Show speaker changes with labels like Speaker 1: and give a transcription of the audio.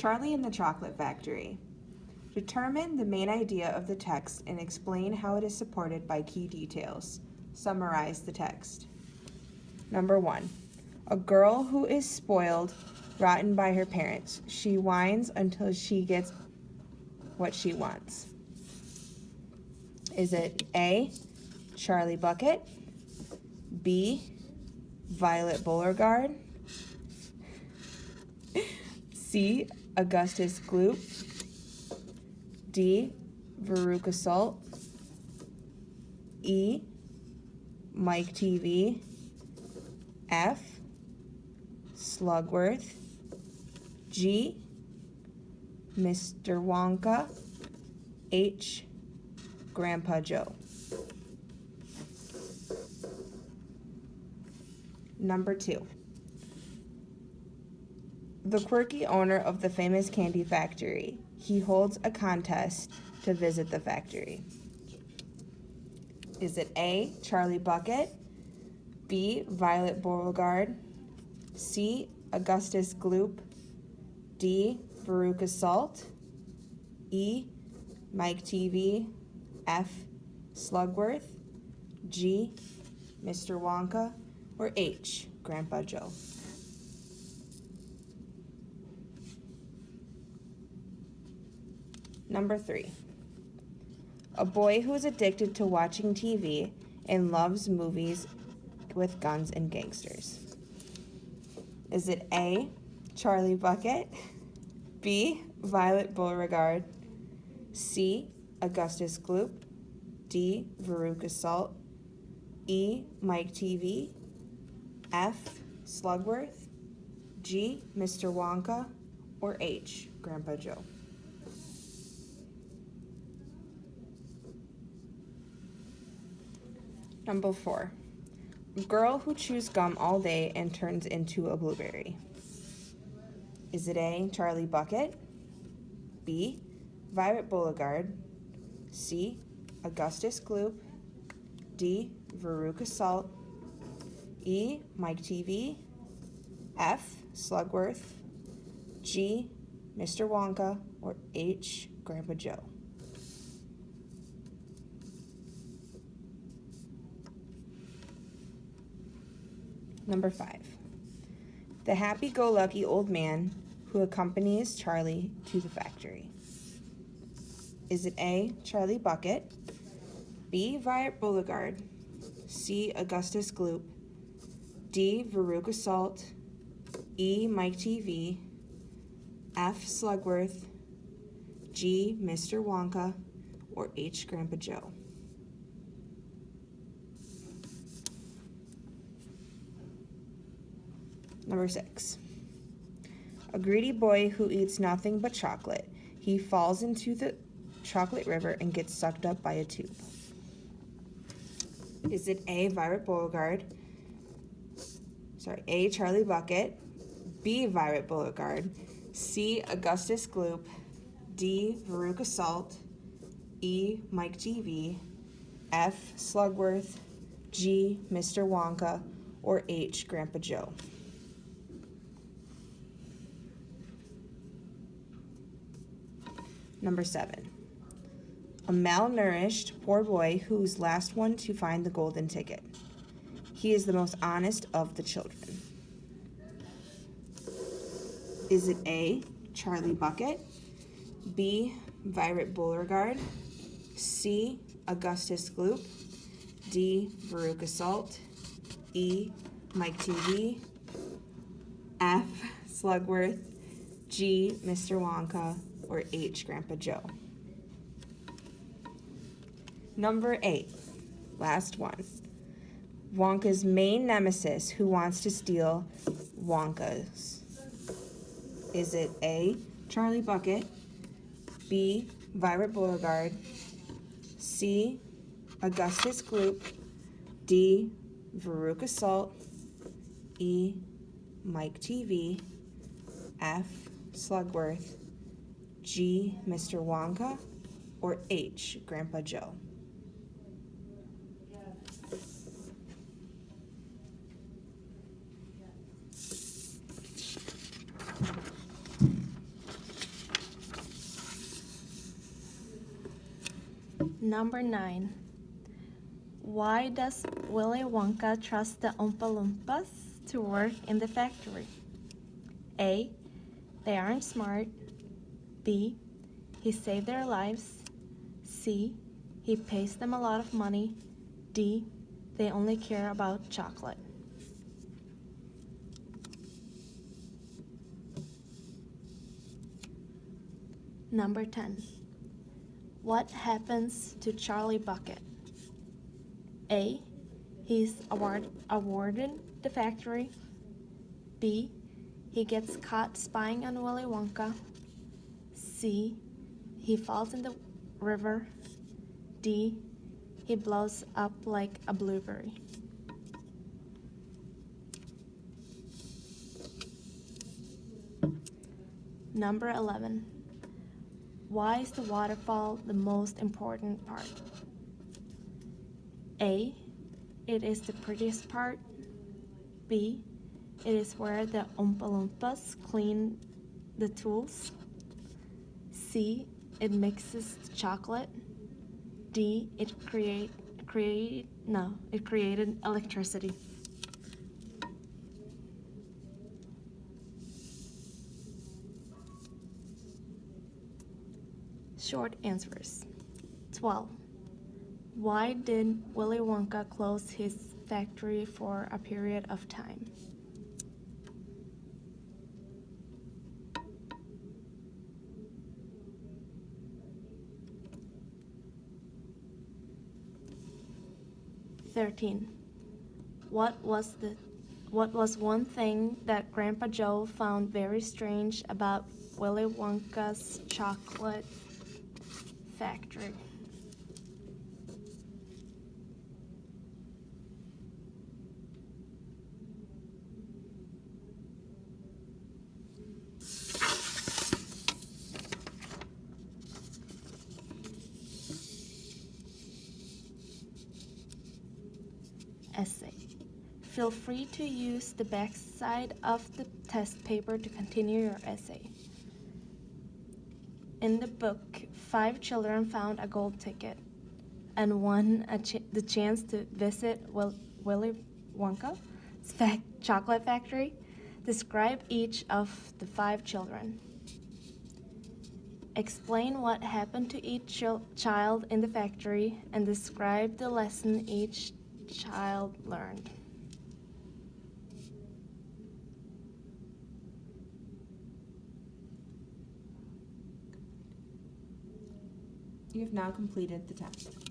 Speaker 1: Charlie and the Chocolate Factory. Determine the main idea of the text and explain how it is supported by key details. Summarize the text. Number 1. A girl who is spoiled, rotten by her parents. She whines until she gets what she wants. Is it A, Charlie Bucket, B, Violet Beauregard, C, Augustus Gloop, D, Veruca Salt, E, Mike TV, F, Slugworth, G, Mr. Wonka, H, Grandpa Joe. Number 2. The quirky owner of the famous candy factory. He holds a contest to visit the factory. Is it A, Charlie Bucket, B, Violet Beauregard, C, Augustus Gloop, D, Veruca Salt, E, Mike TV, F, Slugworth, G, Mr. Wonka, or H, Grandpa Joe? Number 3. A boy who is addicted to watching TV and loves movies with guns and gangsters. Is it A, Charlie Bucket, B, Violet Beauregard, C, Augustus Gloop, D, Veruca Salt, E, Mike TV, F, Slugworth, G, Mr. Wonka, or H, Grandpa Joe? Number 4. A girl who chews gum all day and turns into a blueberry. Is it A, Charlie Bucket, B, Violet Beauregard, C, Augustus Gloop, D, Veruca Salt, E, Mike TV, F, Slugworth, G, Mr. Wonka, or H, Grandpa Joe? Number 5. The happy-go-lucky old man who accompanies Charlie to the factory. Is it A, Charlie Bucket, B, Violet Beauregard, C, Augustus Gloop, D, Veruca Salt, E, Mike TV, F, Slugworth, G, Mr. Wonka, or H, Grandpa Joe? Number 6. A greedy boy who eats nothing but chocolate. He falls into the chocolate river and gets sucked up by a tube. Is it A, Violet Beauregard, A, Charlie Bucket, B, Violet Beauregard, C, Augustus Gloop, D, Veruca Salt, E, Mike TV, F, Slugworth, G, Mr. Wonka, or H, Grandpa Joe? Number 7. A malnourished poor boy who's last one to find the golden ticket. He is the most honest of the children. Is it A, Charlie Bucket, B, Violet Beauregard, C, Augustus Gloop, D, Veruca Salt, E, Mike TV, F, Slugworth, G, Mr. Wonka, or H, Grandpa Joe? Number 8, last one. Wonka's main nemesis who wants to steal Wonka's. Is it A, Charlie Bucket, B, Violet Beauregard, C, Augustus Gloop, D, Veruca Salt, E, Mike TV, F, Slugworth, G, Mr. Wonka, or H, Grandpa Joe?
Speaker 2: Number 9. Why does Willy Wonka trust the Oompa Loompas to work in the factory? A. They aren't smart. B. He saved their lives. C. He pays them a lot of money. D. They only care about chocolate. Number 10. What happens to Charlie Bucket? A. He's awarded the factory. B. He gets caught spying on Willy Wonka. C. He falls in the river. D. He blows up like a blueberry. Number 11. Why is the waterfall the most important part? A. It is the prettiest part. B. It is where the Oompa Loompas clean the tools. C. It mixes the chocolate. D. It created electricity. Short answers. 12. Why did Willy Wonka close his factory for a period of time? What was one thing that Grandpa Joe found very strange about Willy Wonka's chocolate factory? Essay. Feel free to use the back side of the test paper to continue your essay. In the book, 5 children found a gold ticket and won the chance to visit Willy Wonka's chocolate factory. Describe each of the 5 children. Explain what happened to each child in the factory and describe the lesson each child learned.
Speaker 1: You have now completed the test.